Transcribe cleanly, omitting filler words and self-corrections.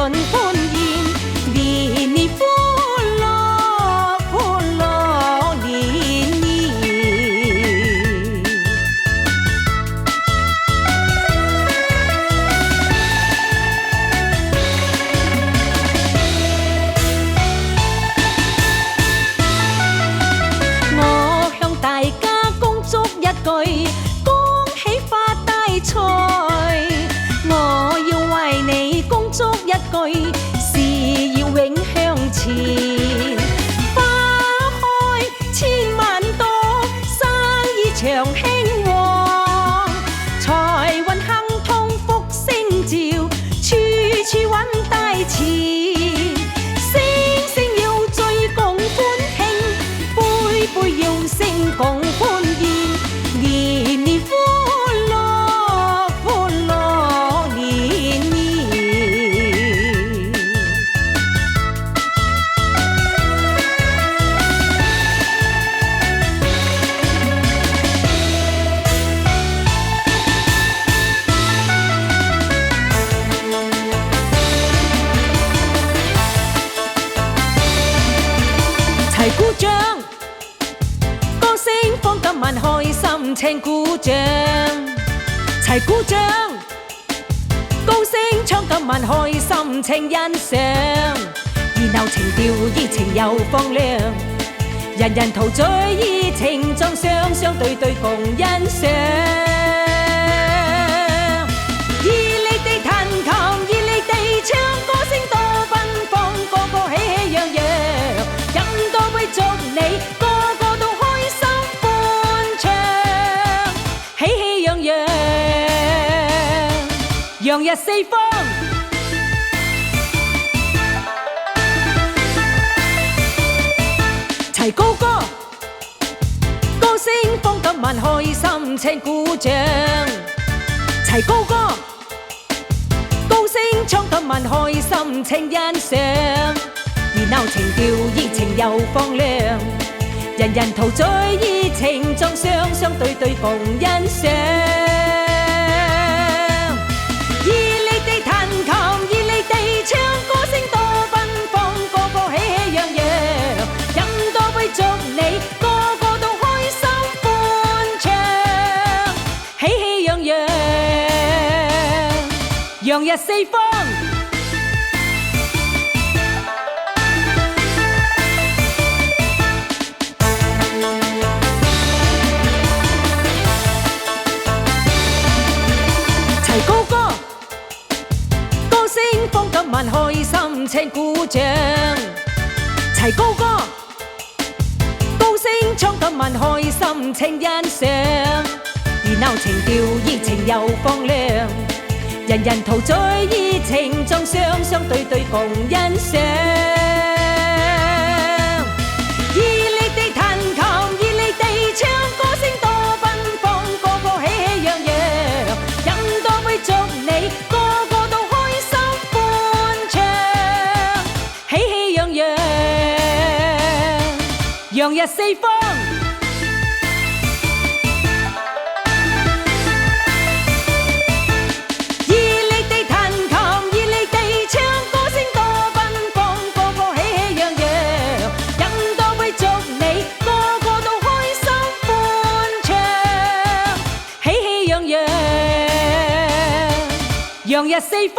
盡歡宴，年年歡樂，歡樂年年。我向大家恭祝一句，恭喜發大財。我要為你恭祝一句，事業永向前，花開千萬朵，生意長興旺，財運亨通福星照，處處揾大錢，聲聲要追共歡慶，輩輩要聲共歡宴，年年歡樂，歡樂年年。齊鼓掌，歌聲放今晚開心，請鼓掌。齊鼓掌，高聲唱今晚開心，請欣賞。熱鬧情調，熱情又放亮，人人陶醉，熱情撞上，相對對共欣賞。熱烈地彈琴，熱烈地唱，歌聲多奔放，個個喜喜洋洋。飲多杯祝你，個個都開心歡暢，喜氣洋洋，洋溢四方。齊高歌，歌聲放今晚開心，請鼓掌。齊高歌，高聲唱今晚開心，請欣賞。熱鬧情調，熱情又放亮，人人陶醉，熱情撞上，相對對共欣賞。熱烈地彈琴，熱烈地唱，歌聲多奔放，個個喜氣洋洋。飲多杯祝你，個個都開心歡暢，喜氣洋洋，洋溢四方。齊高歌，歌聲放今晚開心，請鼓掌。齊高歌，高聲唱今晚開心，請欣賞。熱鬧情調，熱情又放亮，人人陶醉，熱情撞上，相對對共欣賞。熱烈地彈琴，熱烈地唱，歌聲多奔放，個個喜氣洋洋。飲多杯祝你，個個都開心歡暢，喜氣洋洋，洋溢四方。熱烈地彈琴，熱烈地唱，歌聲多奔放，個個喜氣洋洋。飲多杯祝你，個個都開心歡暢，喜氣洋洋，洋溢四方。